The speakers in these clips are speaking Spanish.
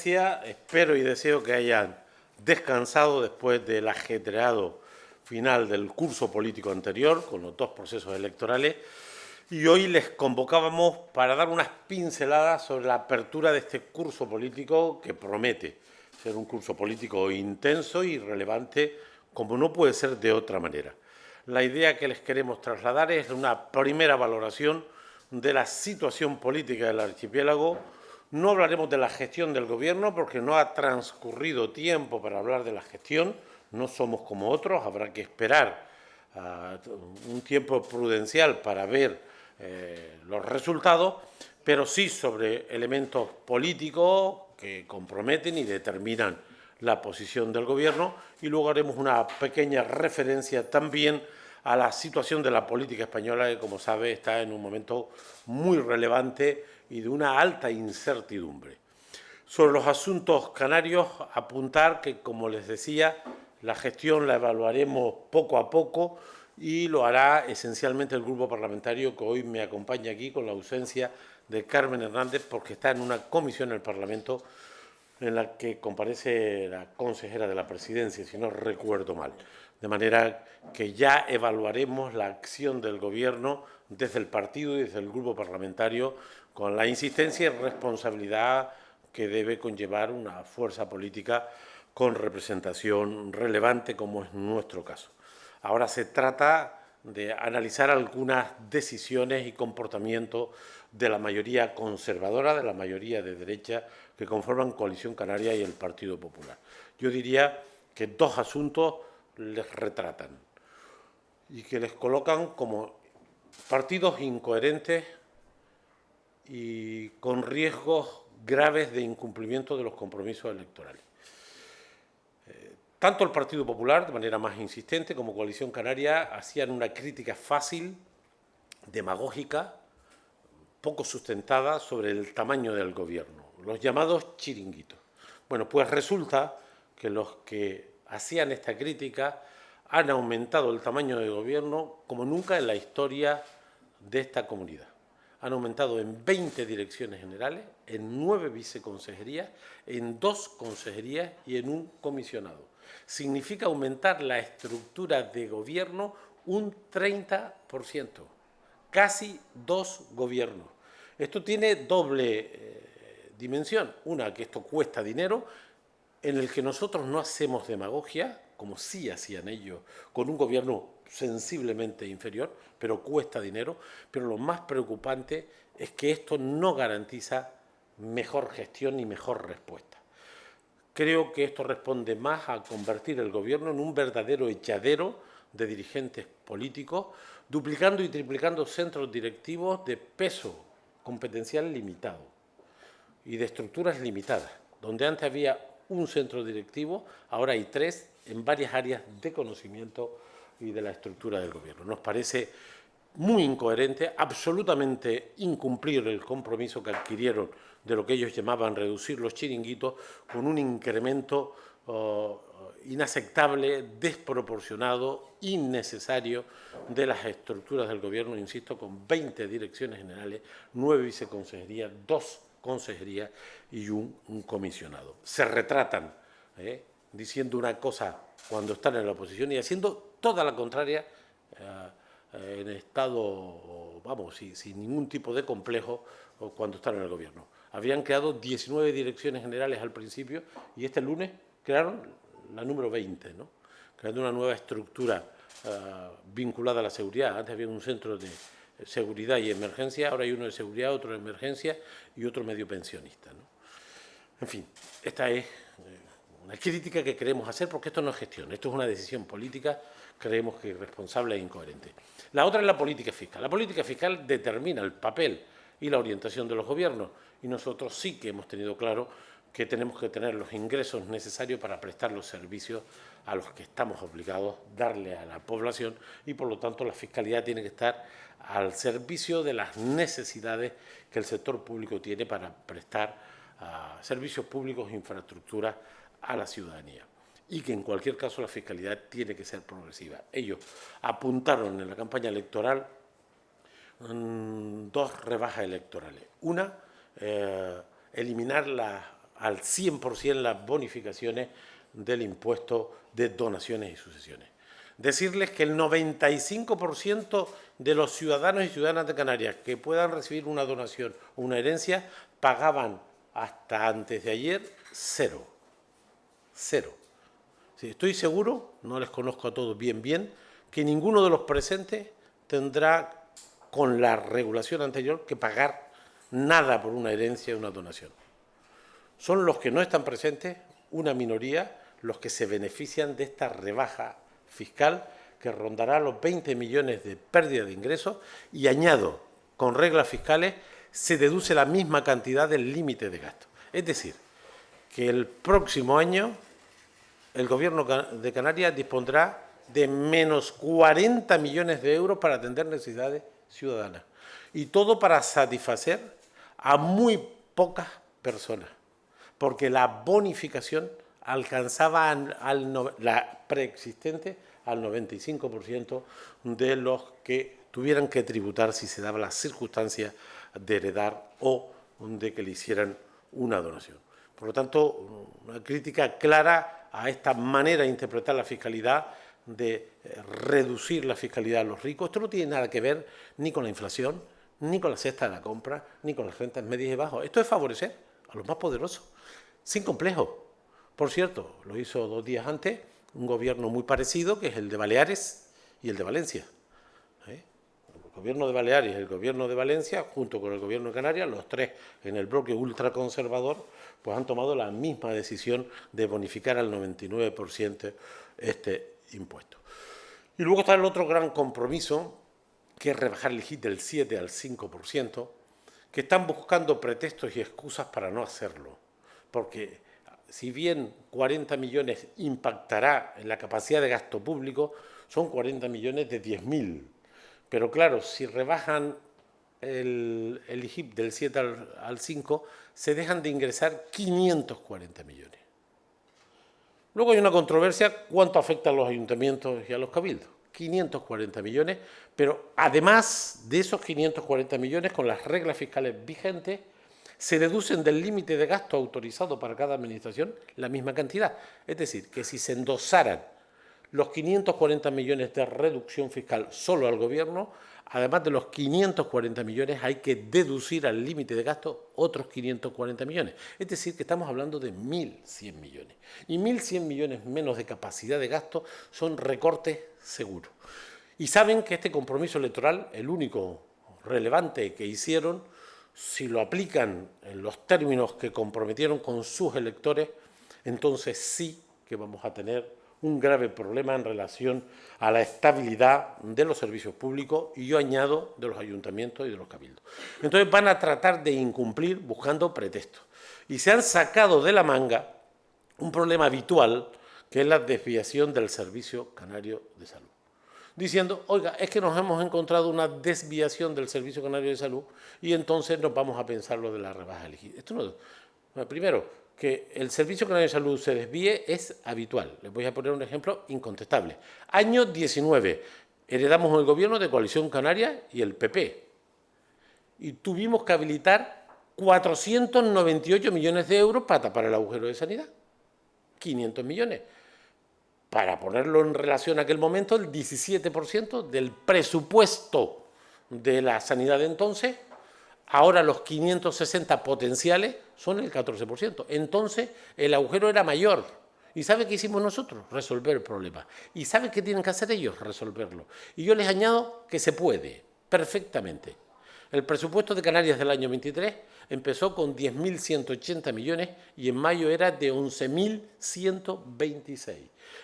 Espero y deseo que hayan descansado después del ajetreado final del curso político anterior, con los dos procesos electorales, y hoy les convocábamos para dar unas pinceladas sobre la apertura de este curso político que promete ser un curso político intenso y relevante, como no puede ser de otra manera. La idea que les queremos trasladar es una primera valoración de la situación política del archipiélago. No hablaremos de la gestión del Gobierno porque no ha transcurrido tiempo para hablar de la gestión, no somos como otros, habrá que esperar un tiempo prudencial para ver los resultados, pero sí sobre elementos políticos que comprometen y determinan la posición del Gobierno, y luego haremos una pequeña referencia también a la situación de la política española, que, como sabe, está en un momento muy relevante y de una alta incertidumbre. Sobre los asuntos canarios, apuntar que, como les decía, la gestión la evaluaremos poco a poco y lo hará esencialmente el grupo parlamentario que hoy me acompaña aquí, con la ausencia de Carmen Hernández, porque está en una comisión en el Parlamento en la que comparece la consejera de la Presidencia, si no recuerdo mal. De manera que ya evaluaremos la acción del Gobierno desde el partido y desde el grupo parlamentario, con la insistencia y responsabilidad que debe conllevar una fuerza política con representación relevante, como es nuestro caso. Ahora se trata de analizar algunas decisiones y comportamientos de la mayoría conservadora, de la mayoría de derecha que conforman Coalición Canaria y el Partido Popular. Yo diría que dos asuntos les retratan y que les colocan como partidos incoherentes y con riesgos graves de incumplimiento de los compromisos electorales. Tanto el Partido Popular, de manera más insistente, como Coalición Canaria, hacían una crítica fácil, demagógica, poco sustentada sobre el tamaño del Gobierno, los llamados chiringuitos. Bueno, pues resulta que los que hacían esta crítica han aumentado el tamaño del Gobierno como nunca en la historia de esta comunidad. Han aumentado en 20 direcciones generales, en 9 viceconsejerías, en 2 consejerías y en un comisionado. Significa aumentar la estructura de gobierno un 30%, casi 2 gobiernos. Esto tiene doble dimensión. Una, que esto cuesta dinero, en el que nosotros no hacemos demagogia, como sí hacían ellos, con un gobierno sensiblemente inferior, pero cuesta dinero. Pero lo más preocupante es que esto no garantiza mejor gestión ni mejor respuesta. Creo que esto responde más a convertir el Gobierno en un verdadero echadero de dirigentes políticos, duplicando y triplicando centros directivos de peso competencial limitado y de estructuras limitadas. Donde antes había un centro directivo, ahora hay 3 en varias áreas de conocimiento y de la estructura del Gobierno. Nos parece muy incoherente, absolutamente incumplir el compromiso que adquirieron de lo que ellos llamaban reducir los chiringuitos, con un incremento inaceptable, desproporcionado, innecesario de las estructuras del Gobierno, insisto, con 20 direcciones generales, 9 viceconsejerías, 2 consejerías y un comisionado. Se retratan diciendo una cosa cuando están en la oposición y haciendo toda la contraria en estado, vamos, sin ningún tipo de complejo cuando están en el Gobierno. Habían creado 19 direcciones generales al principio y este lunes crearon la número 20, ¿no? Creando una nueva estructura vinculada a la seguridad. Antes había un centro de seguridad y emergencia, ahora hay uno de seguridad, otro de emergencia y otro medio pensionista, ¿no? En fin, esta es una crítica que queremos hacer porque esto no es gestión, esto es una decisión política, creemos que irresponsable e incoherente. La otra es la política fiscal. La política fiscal determina el papel y la orientación de los gobiernos y nosotros sí que hemos tenido claro que tenemos que tener los ingresos necesarios para prestar los servicios a los que estamos obligados a darle a la población y, por lo tanto, la fiscalidad tiene que estar al servicio de las necesidades que el sector público tiene para prestar servicios públicos e infraestructuras a la ciudadanía. Y que, en cualquier caso, la fiscalidad tiene que ser progresiva. Ellos apuntaron en la campaña electoral 2 rebajas electorales. Una, eliminar las al 100% las bonificaciones del impuesto de donaciones y sucesiones. Decirles que el 95% de los ciudadanos y ciudadanas de Canarias que puedan recibir una donación o una herencia pagaban hasta antes de ayer cero. Cero. Sí, estoy seguro, no les conozco a todos bien, que ninguno de los presentes tendrá, con la regulación anterior, que pagar nada por una herencia o una donación. Son los que no están presentes, una minoría, los que se benefician de esta rebaja fiscal que rondará los 20 millones de pérdida de ingresos y, añado, con reglas fiscales, se deduce la misma cantidad del límite de gasto. Es decir, que el próximo año el Gobierno de Canarias dispondrá de menos 40 millones de euros para atender necesidades ciudadanas. Y todo para satisfacer a muy pocas personas, porque la bonificación alcanzaba la preexistente al 95% de los que tuvieran que tributar si se daba la circunstancia de heredar o de que le hicieran una donación. Por lo tanto, una crítica clara a esta manera de interpretar la fiscalidad, de reducir la fiscalidad a los ricos. Esto no tiene nada que ver ni con la inflación, ni con la cesta de la compra, ni con las rentas medias y bajas. Esto es favorecer a los más poderosos, sin complejo. Por cierto, lo hizo 2 días antes un gobierno muy parecido, que es el de Baleares y el de Valencia. El gobierno de Baleares y el gobierno de Valencia, junto con el gobierno de Canarias, los tres en el bloque ultraconservador, pues han tomado la misma decisión de bonificar al 99% este impuesto. Y luego está el otro gran compromiso, que es rebajar el IGIP del 7 al 5%, que están buscando pretextos y excusas para no hacerlo. Porque si bien 40 millones impactará en la capacidad de gasto público, son 40 millones de 10.000. Pero claro, si rebajan el IGIP del 7 al 5, se dejan de ingresar 540 millones. Luego hay una controversia, ¿cuánto afecta a los ayuntamientos y a los cabildos? 540 millones, pero además de esos 540 millones, con las reglas fiscales vigentes, se deducen del límite de gasto autorizado para cada administración la misma cantidad. Es decir, que si se endosaran los 540 millones de reducción fiscal solo al Gobierno, además de los 540 millones, hay que deducir al límite de gasto otros 540 millones. Es decir, que estamos hablando de 1.100 millones. Y 1.100 millones menos de capacidad de gasto son recortes seguros. Y saben que este compromiso electoral, el único relevante que hicieron, si lo aplican en los términos que comprometieron con sus electores, entonces sí que vamos a tener un grave problema en relación a la estabilidad de los servicios públicos y, yo añado, de los ayuntamientos y de los cabildos. Entonces van a tratar de incumplir buscando pretextos. Y se han sacado de la manga un problema habitual, que es la desviación del Servicio Canario de Salud. Diciendo, oiga, es que nos hemos encontrado una desviación del Servicio Canario de Salud y entonces nos vamos a pensar lo de la rebaja del IGIP. Esto no, primero, que el Servicio Canario de Salud se desvíe es habitual. Les voy a poner un ejemplo incontestable. Año 19, heredamos el gobierno de Coalición Canaria y el PP. Y tuvimos que habilitar 498 millones de euros para tapar el agujero de sanidad. 500 millones. Para ponerlo en relación a aquel momento, el 17% del presupuesto de la sanidad de entonces. Ahora los 560 potenciales son el 14%. Entonces el agujero era mayor. ¿Y sabe qué hicimos nosotros? Resolver el problema. ¿Y sabe qué tienen que hacer ellos? Resolverlo. Y yo les añado que se puede, perfectamente. El presupuesto de Canarias del año 23 empezó con 10.180 millones y en mayo era de 11.126.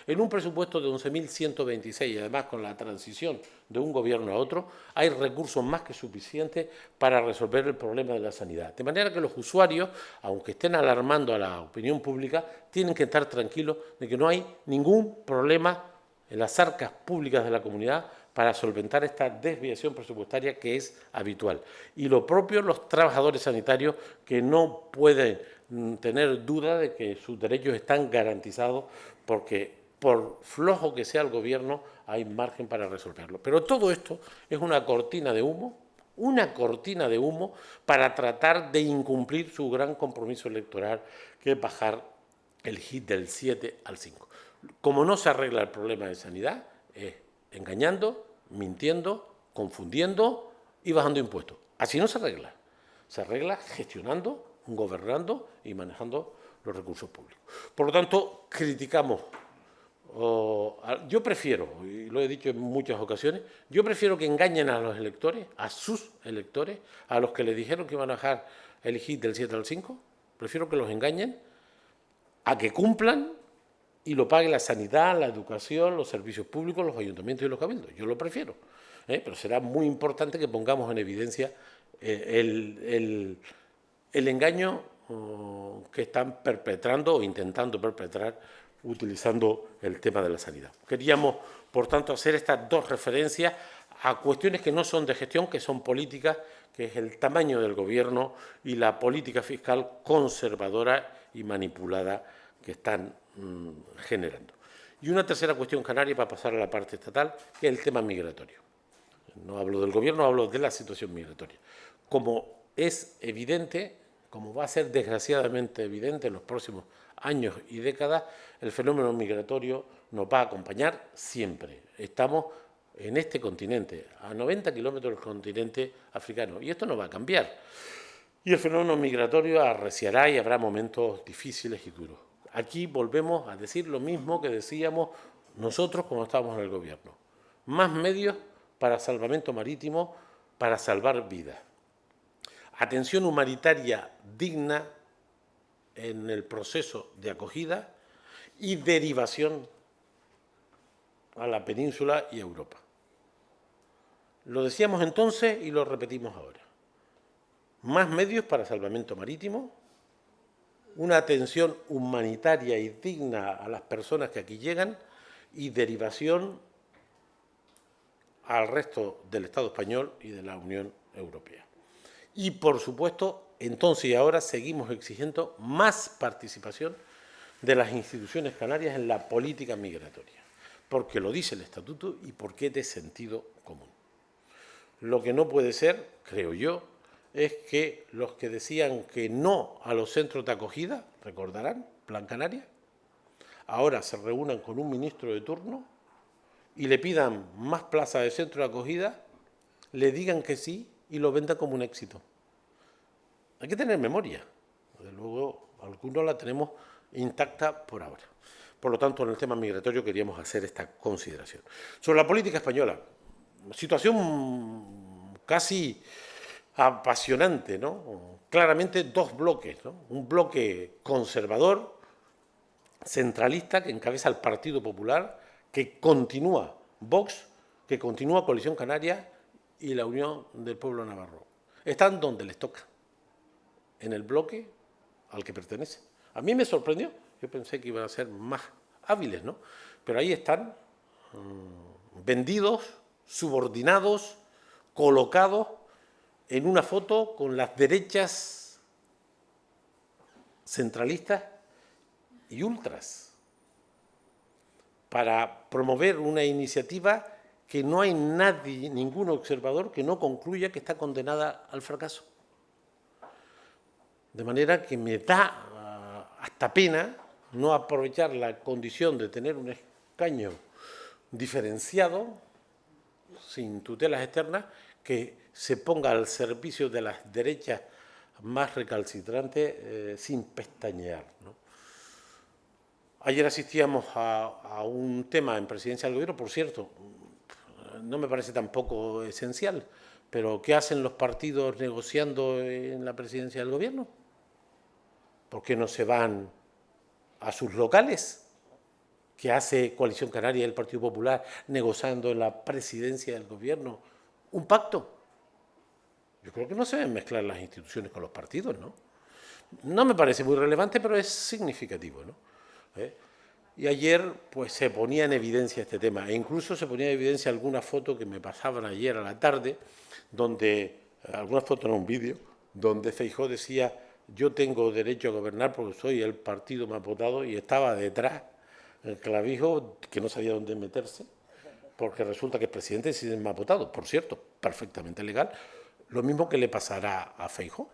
En un presupuesto de 11.126 y además con la transición de un gobierno a otro, hay recursos más que suficientes para resolver el problema de la sanidad. De manera que los usuarios, aunque estén alarmando a la opinión pública, tienen que estar tranquilos de que no hay ningún problema en las arcas públicas de la comunidad para solventar esta desviación presupuestaria que es habitual. Y lo propio los trabajadores sanitarios, que no pueden tener duda de que sus derechos están garantizados, porque por flojo que sea el gobierno hay margen para resolverlo. Pero todo esto es una cortina de humo una cortina de humo para tratar de incumplir su gran compromiso electoral, que es bajar el HIT del 7 al 5. Como no se arregla el problema de sanidad, es engañando, mintiendo, confundiendo y bajando impuestos. Así no se arregla. Se arregla gestionando, gobernando y manejando los recursos públicos. Por lo tanto, criticamos. Yo prefiero, y lo he dicho en muchas ocasiones, yo prefiero que engañen a los electores, a sus electores, a los que les dijeron que iban a bajar el HIT del 7 al 5, prefiero que los engañen, a que cumplan y lo pague la sanidad, la educación, los servicios públicos, los ayuntamientos y los cabildos. Yo lo prefiero. Pero será muy importante que pongamos en evidencia el engaño que están perpetrando o intentando perpetrar utilizando el tema de la sanidad. Queríamos, por tanto, hacer estas dos referencias a cuestiones que no son de gestión, que son políticas, que es el tamaño del Gobierno y la política fiscal conservadora y manipulada que están generando. Y una tercera cuestión canaria para pasar a la parte estatal, que es el tema migratorio. No hablo del Gobierno, hablo de la situación migratoria. Como es evidente, como va a ser desgraciadamente evidente en los próximos años y décadas, el fenómeno migratorio nos va a acompañar siempre. Estamos en este continente, a 90 kilómetros del continente africano, y esto no va a cambiar. Y el fenómeno migratorio arreciará y habrá momentos difíciles y duros. Aquí volvemos a decir lo mismo que decíamos nosotros cuando estábamos en el Gobierno. Más medios para salvamento marítimo, para salvar vidas. Atención humanitaria digna en el proceso de acogida y derivación a la península y a Europa. Lo decíamos entonces y lo repetimos ahora. Más medios para salvamento marítimo, una atención humanitaria y digna a las personas que aquí llegan y derivación al resto del Estado español y de la Unión Europea. Y, por supuesto, entonces y ahora seguimos exigiendo más participación de las instituciones canarias en la política migratoria, porque lo dice el Estatuto y porque es de sentido común. Lo que no puede ser, creo yo, es que los que decían que no a los centros de acogida, recordarán, Plan Canaria, ahora se reúnan con un ministro de turno y le pidan más plazas de centro de acogida, le digan que sí y lo vendan como un éxito. Hay que tener memoria. Desde luego, algunos la tenemos intacta por ahora. Por lo tanto, en el tema migratorio queríamos hacer esta consideración. Sobre la política española, situación casi apasionante, ¿no? Claramente dos bloques, ¿no? Un bloque conservador, centralista, que encabeza el Partido Popular, que continúa Vox, que continúa Coalición Canaria y la Unión del Pueblo Navarro. Están donde les toca, en el bloque al que pertenece. A mí me sorprendió, yo pensé que iban a ser más hábiles, ¿no? Pero ahí están, vendidos, subordinados, colocados en una foto con las derechas centralistas y ultras para promover una iniciativa que no hay nadie, ningún observador que no concluya que está condenada al fracaso. De manera que me da hasta pena no aprovechar la condición de tener un escaño diferenciado, sin tutelas externas, que se ponga al servicio de las derechas más recalcitrantes sin pestañear, ¿no? Ayer asistíamos a un tema en Presidencia del Gobierno, por cierto, no me parece tampoco esencial, pero ¿qué hacen los partidos negociando en la Presidencia del Gobierno? ¿Por qué no se van a sus locales? ¿Qué hace Coalición Canaria y el Partido Popular negociando en la Presidencia del Gobierno un pacto? Yo creo que no se deben mezclar las instituciones con los partidos, ¿no? No me parece muy relevante, pero es significativo, ¿no? Y ayer pues se ponía en evidencia este tema, e incluso se ponía en evidencia alguna foto que me pasaban ayer a la tarde, donde, alguna foto, no un vídeo, donde Feijóo decía: yo tengo derecho a gobernar porque soy el partido más votado, y estaba detrás el clavijo que no sabía dónde meterse, porque resulta que el presidente es el más votado, por cierto, perfectamente legal, Lo mismo que le pasará a Feijóo,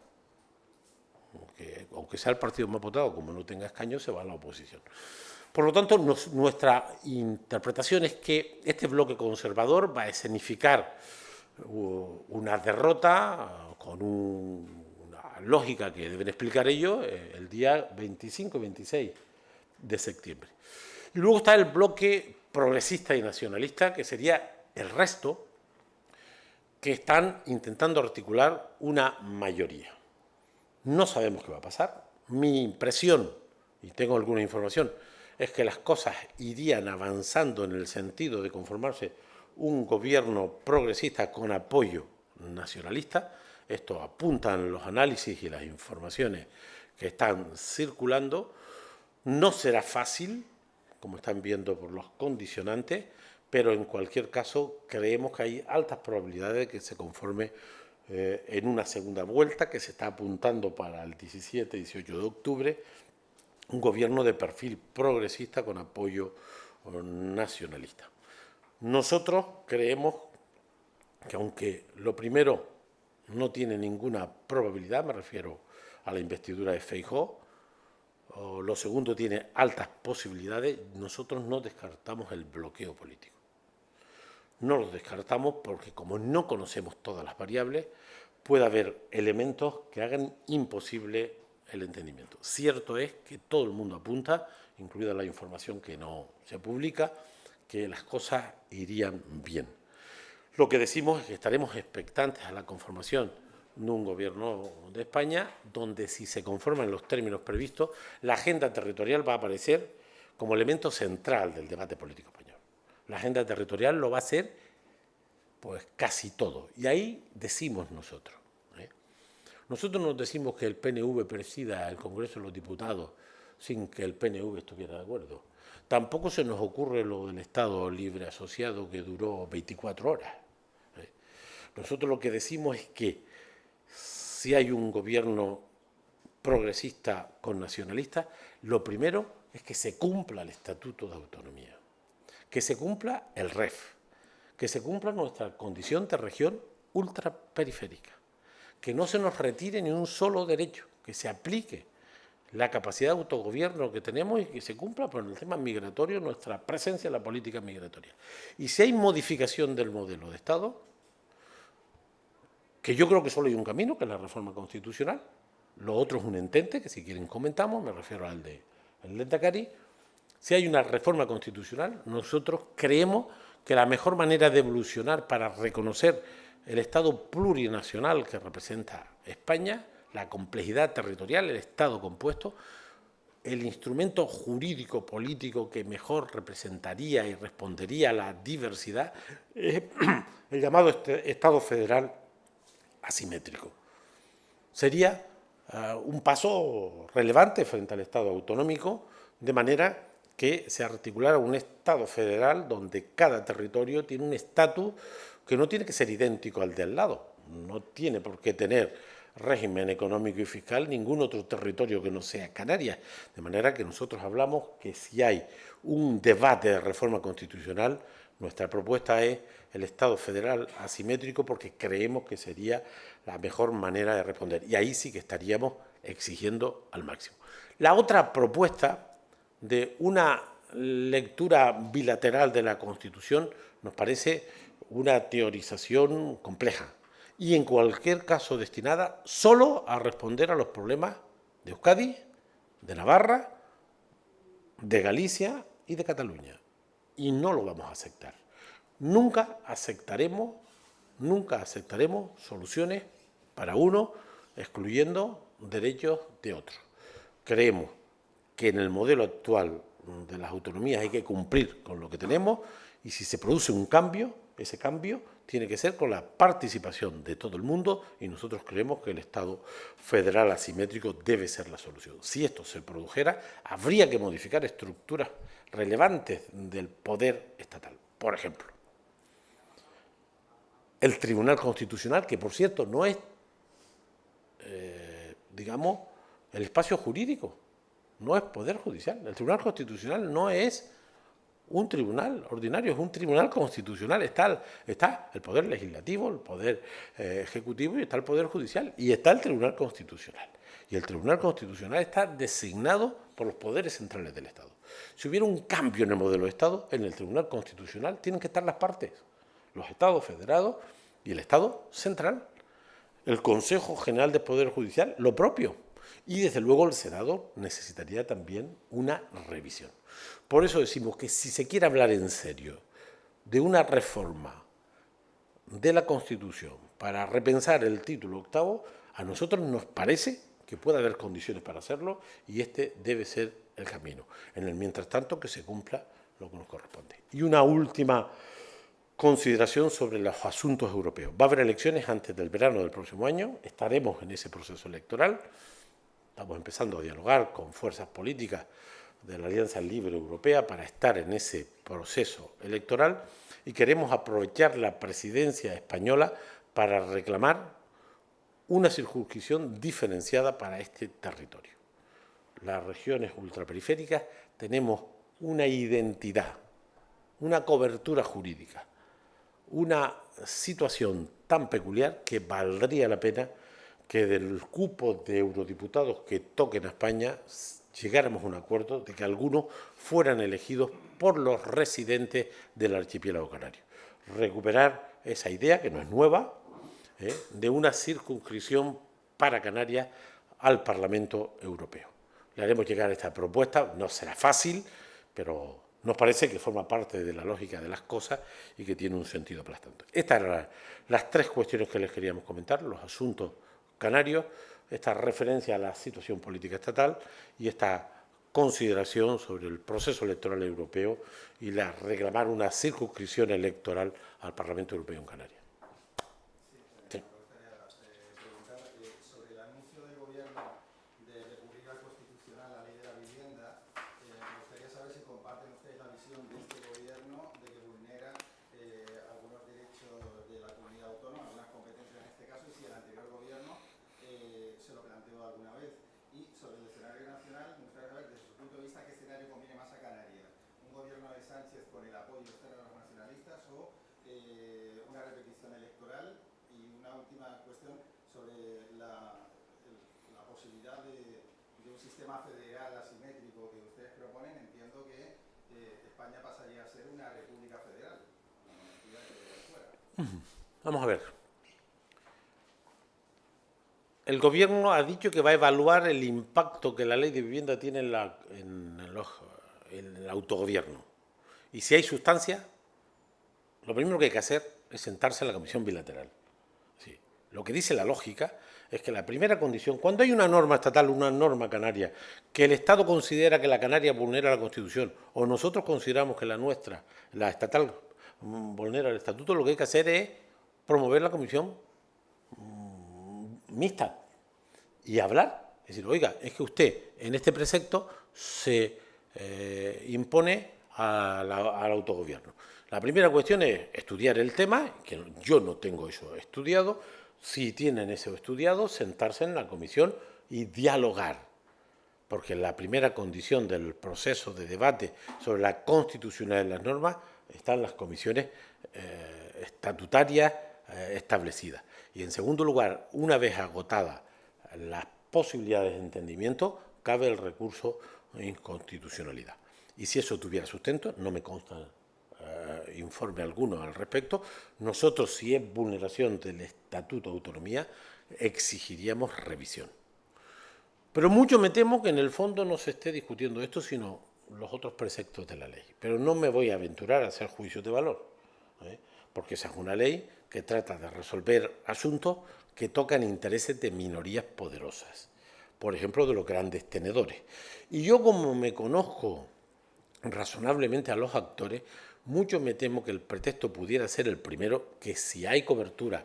que aunque sea el partido más votado, como no tenga escaños, se va a la oposición. Por lo tanto, nuestra interpretación es que este bloque conservador va a escenificar una derrota con una lógica que deben explicar ellos el día 25 y 26 de septiembre. Y luego está el bloque progresista y nacionalista, que sería el resto, que están intentando articular una mayoría. No sabemos qué va a pasar. Mi impresión, y tengo alguna información, es que las cosas irían avanzando en el sentido de conformarse un gobierno progresista con apoyo nacionalista. Esto apuntan los análisis y las informaciones que están circulando. No será fácil, como están viendo por los condicionantes, pero en cualquier caso creemos que hay altas probabilidades de que se conforme en una segunda vuelta que se está apuntando para el 17-18 de octubre, un gobierno de perfil progresista con apoyo nacionalista. Nosotros creemos que aunque lo primero no tiene ninguna probabilidad, me refiero a la investidura de Feijóo, lo segundo tiene altas posibilidades, nosotros no descartamos el bloqueo político. No lo descartamos porque como no conocemos todas las variables, puede haber elementos que hagan imposible el entendimiento. Cierto es que todo el mundo apunta, incluida la información que no se publica, que las cosas irían bien. Lo que decimos es que estaremos expectantes a la conformación de un gobierno de España donde, si se conforman los términos previstos, la agenda territorial va a aparecer como elemento central del debate político español. La agenda territorial lo va a ser pues casi todo. Y ahí decimos nosotros. Nosotros nos decimos que el PNV presida el Congreso de los Diputados sin que el PNV estuviera de acuerdo. Tampoco se nos ocurre lo del Estado libre asociado que duró 24 horas. Nosotros lo que decimos es que si hay un gobierno progresista con nacionalistas, lo primero es que se cumpla el Estatuto de Autonomía, que se cumpla el REF, que se cumpla nuestra condición de región ultraperiférica, que no se nos retire ni un solo derecho, que se aplique la capacidad de autogobierno que tenemos y que se cumpla por el tema migratorio nuestra presencia en la política migratoria. Y si hay modificación del modelo de Estado, que yo creo que solo hay un camino, que es la reforma constitucional, lo otro es un entente, que si quieren comentamos, me refiero al de Lehendakari. Si hay una reforma constitucional, nosotros creemos que la mejor manera de evolucionar para reconocer el Estado plurinacional que representa España, la complejidad territorial, el Estado compuesto, el instrumento jurídico político que mejor representaría y respondería a la diversidad es el llamado Estado federal asimétrico. Sería un paso relevante frente al Estado autonómico, de manera que se articulara un Estado federal donde cada territorio tiene un estatus que no tiene que ser idéntico al de al lado. No tiene por qué tener régimen económico y fiscal ningún otro territorio que no sea Canarias. De manera que nosotros hablamos que si hay un debate de reforma constitucional, nuestra propuesta es el Estado federal asimétrico porque creemos que sería la mejor manera de responder. Y ahí sí que estaríamos exigiendo al máximo. La otra propuesta de una lectura bilateral de la Constitución nos parece una teorización compleja y en cualquier caso destinada solo a responder a los problemas de Euskadi, de Navarra, de Galicia y de Cataluña. Y no lo vamos a aceptar. Nunca aceptaremos soluciones para uno excluyendo derechos de otros. Creemos que en el modelo actual de las autonomías hay que cumplir con lo que tenemos y si se produce un cambio, ese cambio tiene que ser con la participación de todo el mundo y nosotros creemos que el Estado federal asimétrico debe ser la solución. Si esto se produjera, habría que modificar estructuras relevantes del poder estatal. Por ejemplo, el Tribunal Constitucional, que por cierto no es, digamos, el espacio jurídico, no es poder judicial. El Tribunal Constitucional no es un tribunal ordinario, es un tribunal constitucional. Está el Poder Legislativo, el Poder Ejecutivo y está el Poder Judicial. Y está el Tribunal Constitucional. Y el Tribunal Constitucional está designado por los poderes centrales del Estado. Si hubiera un cambio en el modelo de Estado, en el Tribunal Constitucional tienen que estar las partes, los Estados federados y el Estado central. El Consejo General del Poder Judicial, lo propio. Y, desde luego, el Senado necesitaría también una revisión. Por eso decimos que si se quiere hablar en serio de una reforma de la Constitución para repensar el título octavo, a nosotros nos parece que puede haber condiciones para hacerlo y este debe ser el camino. En el mientras tanto, que se cumpla lo que nos corresponde. Y una última consideración sobre los asuntos europeos. Va a haber elecciones antes del verano del próximo año, estaremos en ese proceso electoral, estamos empezando a dialogar con fuerzas políticas de la Alianza Libre Europea para estar en ese proceso electoral y queremos aprovechar la presidencia española para reclamar una circunscripción diferenciada para este territorio. Las regiones ultraperiféricas tenemos una identidad, una cobertura jurídica, una situación tan peculiar que valdría la pena que del cupo de eurodiputados que toquen a España llegáramos a un acuerdo de que algunos fueran elegidos por los residentes del archipiélago canario. Recuperar esa idea, que no es nueva, de una circunscripción para Canarias al Parlamento Europeo. Le haremos llegar esta propuesta, no será fácil, pero nos parece que forma parte de la lógica de las cosas y que tiene un sentido aplastante. Estas eran las tres cuestiones que les queríamos comentar, los asuntos canarios, esta referencia a la situación política estatal y esta consideración sobre el proceso electoral europeo y reclamar una circunscripción electoral al Parlamento Europeo en Canarias. Federal asimétrico que ustedes proponen, entiendo que España pasaría a ser una república federal. Vamos a ver. El Gobierno ha dicho que va a evaluar el impacto que la ley de vivienda tiene en el autogobierno. Y si hay sustancia, lo primero que hay que hacer es sentarse en la comisión bilateral. Sí. Lo que dice la lógica es que la primera condición, cuando hay una norma estatal, una norma canaria, que el Estado considera que la canaria vulnera la Constitución, o nosotros consideramos que la nuestra, la estatal, vulnera el Estatuto, lo que hay que hacer es promover la comisión mixta y hablar. Es decir, oiga, es que usted en este precepto se impone al autogobierno. La primera cuestión es estudiar el tema, que yo no tengo eso estudiado. Si tienen eso estudiado, sentarse en la comisión y dialogar, porque la primera condición del proceso de debate sobre la constitucionalidad de las normas están las comisiones estatutarias establecidas. Y, en segundo lugar, una vez agotadas las posibilidades de entendimiento, cabe el recurso de inconstitucionalidad. Y si eso tuviera sustento, no me consta informe alguno al respecto, nosotros, si es vulneración del Estatuto de Autonomía, exigiríamos revisión. Pero mucho me temo que en el fondo no se esté discutiendo esto, sino los otros preceptos de la ley. Pero no me voy a aventurar a hacer juicios de valor, porque esa es una ley que trata de resolver asuntos que tocan intereses de minorías poderosas, por ejemplo, de los grandes tenedores. Y yo, como me conozco razonablemente a los actores, mucho me temo que el pretexto pudiera ser el primero, que si hay cobertura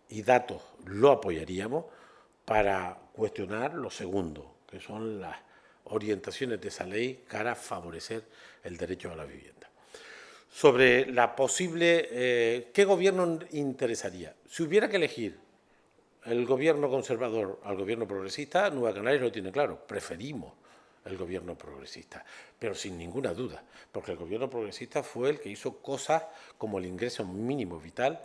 y datos lo apoyaríamos, para cuestionar lo segundo, que son las orientaciones de esa ley cara a favorecer el derecho a la vivienda. Sobre la posible... ¿qué gobierno interesaría? Si hubiera que elegir el gobierno conservador al gobierno progresista, Nueva Canarias lo tiene claro, preferimos el gobierno progresista, pero sin ninguna duda, porque el gobierno progresista fue el que hizo cosas como el ingreso mínimo vital,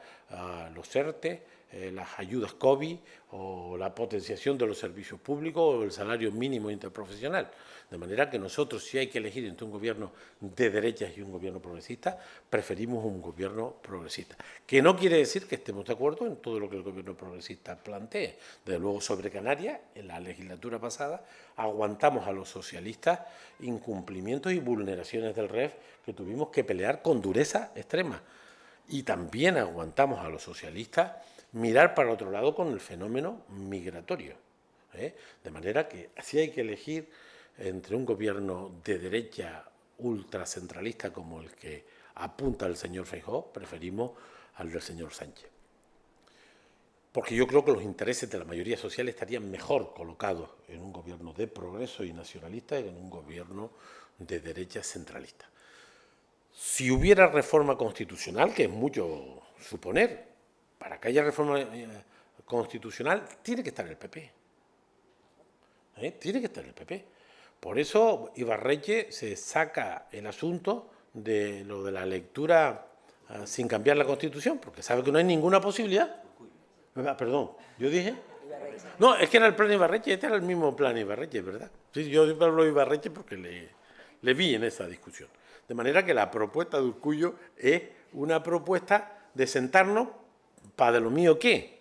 los ERTE, las ayudas COVID o la potenciación de los servicios públicos o el salario mínimo interprofesional. De manera que nosotros, si hay que elegir entre un gobierno de derechas y un gobierno progresista, preferimos un gobierno progresista. Que no quiere decir que estemos de acuerdo en todo lo que el gobierno progresista plantee. Desde luego, sobre Canarias, en la legislatura pasada, aguantamos a los socialistas incumplimientos y vulneraciones del REF que tuvimos que pelear con dureza extrema. Y también aguantamos a los socialistas mirar para otro lado con el fenómeno migratorio. De manera que si hay que elegir entre un gobierno de derecha ultracentralista como el que apunta el señor Feijóo, preferimos al del señor Sánchez. Porque yo creo que los intereses de la mayoría social estarían mejor colocados en un gobierno de progreso y nacionalista que en un gobierno de derecha centralista. Si hubiera reforma constitucional, que es mucho suponer, para que haya reforma constitucional tiene que estar el PP. Tiene que estar el PP. Por eso Ibarretxe se saca el asunto de lo de la lectura sin cambiar la Constitución, porque sabe que no hay ninguna posibilidad. Perdón, ¿yo dije? No, es que era el plan Ibarretxe, este era el mismo plan Ibarretxe, ¿verdad? Sí, yo hablo de Ibarretxe porque le vi en esa discusión. De manera que la propuesta de Urkullu es una propuesta de sentarnos para de lo mío qué.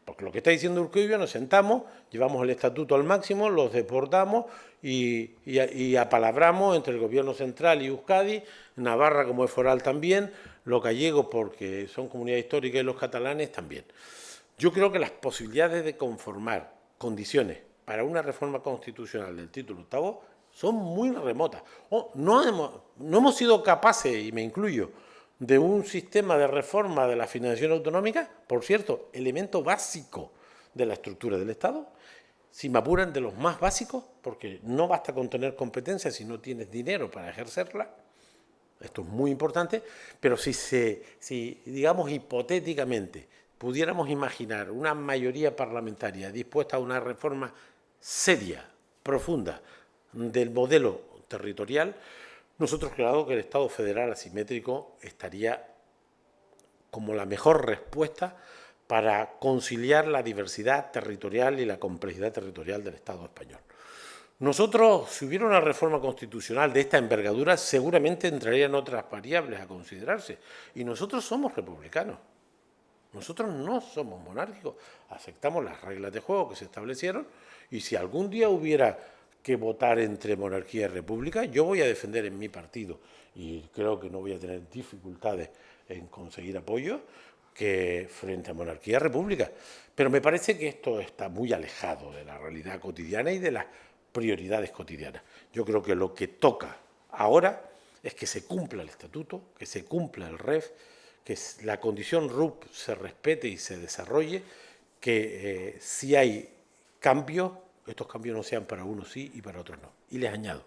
Porque lo que está diciendo Urkullu, nos sentamos, llevamos el estatuto al máximo, los deportamos y apalabramos entre el gobierno central y Euskadi, Navarra como es foral también, los gallegos porque son comunidad histórica y los catalanes también. Yo creo que las posibilidades de conformar condiciones para una reforma constitucional del título octavo son muy remotas. No hemos sido capaces, y me incluyo, de un sistema de reforma de la financiación autonómica, por cierto, elemento básico de la estructura del Estado, si me apuran de los más básicos, porque no basta con tener competencias si no tienes dinero para ejercerla, esto es muy importante, pero si digamos hipotéticamente, pudiéramos imaginar una mayoría parlamentaria dispuesta a una reforma seria, profunda, del modelo territorial, nosotros creemos que el Estado federal asimétrico estaría como la mejor respuesta para conciliar la diversidad territorial y la complejidad territorial del Estado español. Nosotros, si hubiera una reforma constitucional de esta envergadura, seguramente entrarían otras variables a considerarse. Y nosotros somos republicanos. Nosotros no somos monárquicos. Aceptamos las reglas de juego que se establecieron y si algún día hubiera que votar entre monarquía y república, yo voy a defender en mi partido, y creo que no voy a tener dificultades en conseguir apoyo, que frente a monarquía y república. Pero me parece que esto está muy alejado de la realidad cotidiana y de las prioridades cotidianas. Yo creo que lo que toca ahora es que se cumpla el estatuto, que se cumpla el REF, que la condición RUP se respete y se desarrolle, que si hay cambios, estos cambios no sean para unos sí y para otros no. Y les añado,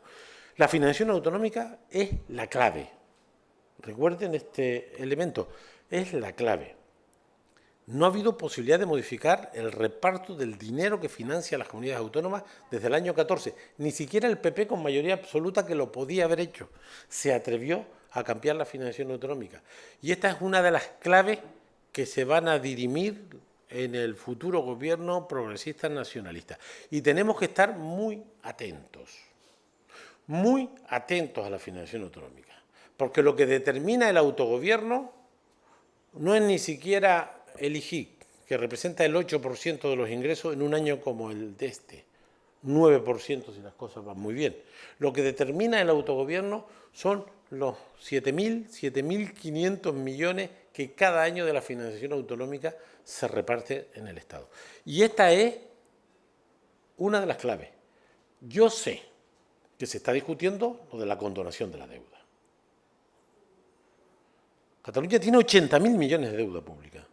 la financiación autonómica es la clave. Recuerden este elemento, es la clave. No ha habido posibilidad de modificar el reparto del dinero que financia las comunidades autónomas desde el año 14. Ni siquiera el PP, con mayoría absoluta, que lo podía haber hecho, se atrevió a cambiar la financiación autonómica. Y esta es una de las claves que se van a dirimir en el futuro gobierno progresista nacionalista. Y tenemos que estar muy atentos a la financiación autonómica, porque lo que determina el autogobierno no es ni siquiera el IGIC, que representa el 8% de los ingresos en un año como el de este, 9% si las cosas van muy bien. Lo que determina el autogobierno son los 7.500 millones que cada año de la financiación autonómica se reparte en el Estado. Y esta es una de las claves. Yo sé que se está discutiendo lo de la condonación de la deuda. Cataluña tiene 80.000 millones de deuda pública.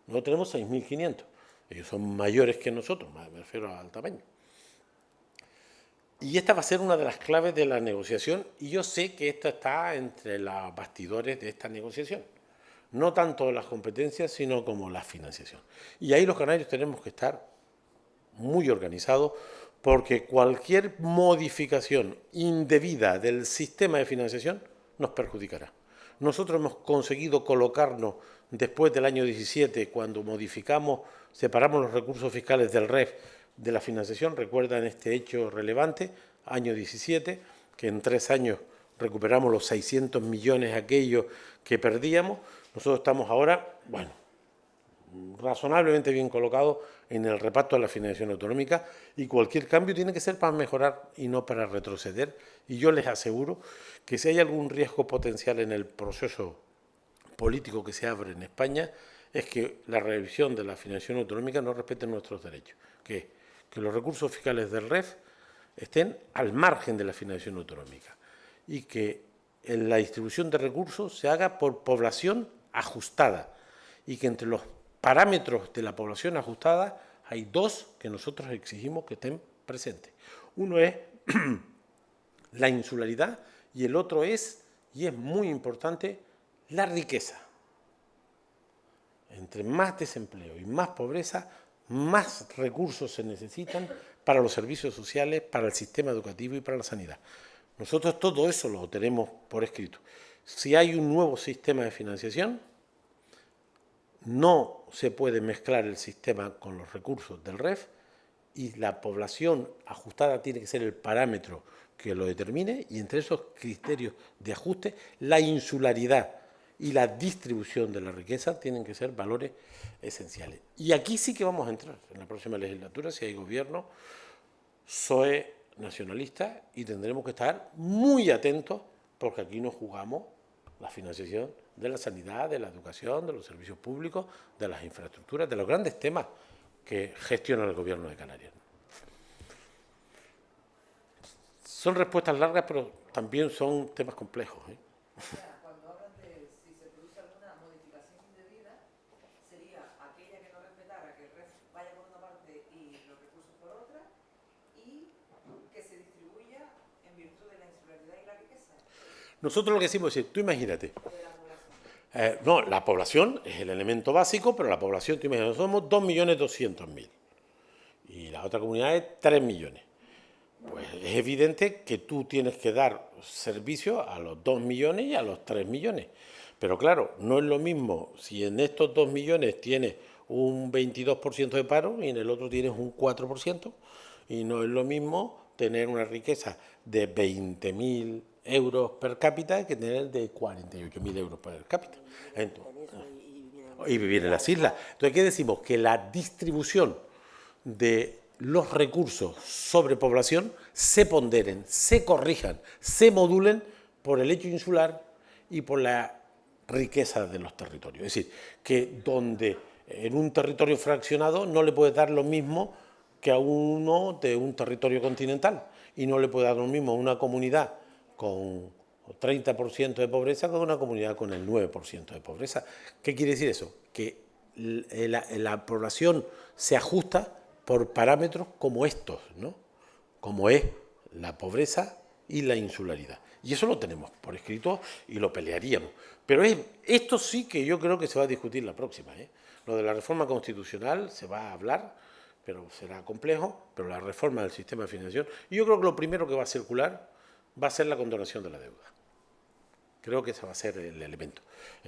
Nosotros tenemos 6.500. Ellos son mayores que nosotros, me refiero al tamaño. Y esta va a ser una de las claves de la negociación y yo sé que esto está entre los bastidores de esta negociación. No tanto las competencias, sino como la financiación. Y ahí los canarios tenemos que estar muy organizados porque cualquier modificación indebida del sistema de financiación nos perjudicará. Nosotros hemos conseguido colocarnos después del año 17, cuando modificamos, separamos los recursos fiscales del REF de la financiación. Recuerdan este hecho relevante, año 17, que en 3 años recuperamos los 600 millones aquellos que perdíamos. Nosotros estamos ahora, bueno, razonablemente bien colocados en el reparto de la financiación autonómica, y cualquier cambio tiene que ser para mejorar y no para retroceder. Y yo les aseguro que si hay algún riesgo potencial en el proceso político que se abre en España, es que la revisión de la financiación autonómica no respete nuestros derechos, que los recursos fiscales del REF estén al margen de la financiación autonómica y que en la distribución de recursos se haga por población ajustada, y que entre los parámetros de la población ajustada hay 2 que nosotros exigimos que estén presentes. Uno es la insularidad y el otro es, y es muy importante, la riqueza. Entre más desempleo y más pobreza, más recursos se necesitan para los servicios sociales, para el sistema educativo y para la sanidad. Nosotros todo eso lo tenemos por escrito. Si hay un nuevo sistema de financiación, no se puede mezclar el sistema con los recursos del REF, y la población ajustada tiene que ser el parámetro que lo determine, y entre esos criterios de ajuste, la insularidad y la distribución de la riqueza tienen que ser valores esenciales. Y aquí sí que vamos a entrar en la próxima legislatura, si hay gobierno PSOE nacionalista, y tendremos que estar muy atentos, porque aquí nos jugamos la financiación de la sanidad, de la educación, de los servicios públicos, de las infraestructuras, de los grandes temas que gestiona el Gobierno de Canarias. Son respuestas largas, pero también son temas complejos, ¿eh? Cuando hablan de si se produce alguna modificación indebida, sería aquella que no respetara que el REF vaya por una parte y los recursos por otra, y que se distribuya en virtud de la insularidad y la riqueza. Nosotros lo que decimos es, tú imagínate, no, la población es el elemento básico, pero la población, tú imagínate, somos 2.200.000 y la otra comunidad es 3 millones. Pues es evidente que tú tienes que dar servicio a los 2 millones y a los 3 millones. Pero claro, no es lo mismo si en estos 2 millones tienes un 22% de paro y en el otro tienes un 4%, y no es lo mismo tener una riqueza de 20.000 euros per cápita que tener de 48.000 euros per cápita. Entonces, y vivir en las islas. Entonces, ¿qué decimos? Que la distribución de los recursos sobre población se ponderen, se corrijan, se modulen por el hecho insular y por la riqueza de los territorios. Es decir, que donde en un territorio fraccionado no le puedes dar lo mismo que a uno de un territorio continental, y no le puede dar lo mismo a una comunidad con 30% de pobreza que a una comunidad con el 9% de pobreza. ¿Qué quiere decir eso? Que la población se ajusta por parámetros como estos, ¿no? Como es la pobreza y la insularidad. Y eso lo tenemos por escrito y lo pelearíamos. Pero esto sí que yo creo que se va a discutir la próxima, ¿eh? Lo de la reforma constitucional se va a hablar, pero será complejo, pero la reforma del sistema de financiación, y yo creo que lo primero que va a circular va a ser la condonación de la deuda. Creo que ese va a ser el elemento,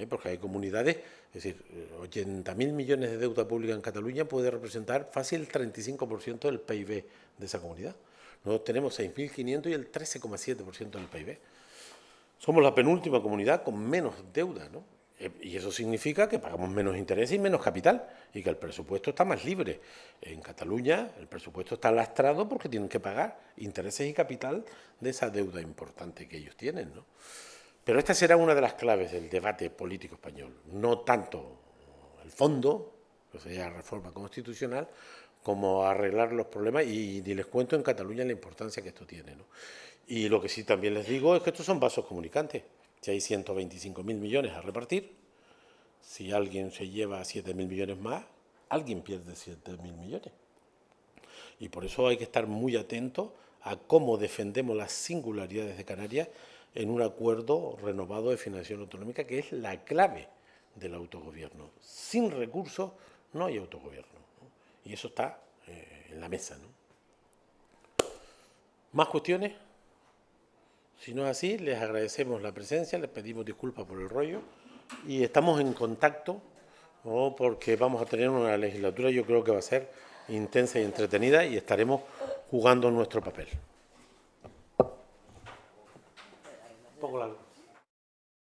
porque hay comunidades, es decir, 80.000 millones de deuda pública en Cataluña puede representar fácil el 35% del PIB de esa comunidad. Nosotros tenemos 6.500 y el 13,7% del PIB. Somos la penúltima comunidad con menos deuda, ¿no? Y eso significa que pagamos menos intereses y menos capital, y que el presupuesto está más libre. En Cataluña el presupuesto está lastrado porque tienen que pagar intereses y capital de esa deuda importante que ellos tienen, ¿no? Pero esta será una de las claves del debate político español, no tanto el fondo, que sería la reforma constitucional, como arreglar los problemas, y ni les cuento en Cataluña la importancia que esto tiene, ¿no? Y lo que sí también les digo es que estos son vasos comunicantes. Si hay 125.000 millones a repartir, si alguien se lleva 7.000 millones más, alguien pierde 7.000 millones. Y por eso hay que estar muy atentos a cómo defendemos las singularidades de Canarias en un acuerdo renovado de financiación autonómica, que es la clave del autogobierno. Sin recursos no hay autogobierno, ¿no? Y eso está en la mesa, ¿no? ¿Más cuestiones? Si no es así, les agradecemos la presencia, les pedimos disculpas por el rollo y estamos en contacto, ¿no? Porque vamos a tener una legislatura, yo creo que va a ser intensa y entretenida y estaremos jugando nuestro papel. Un poco largo.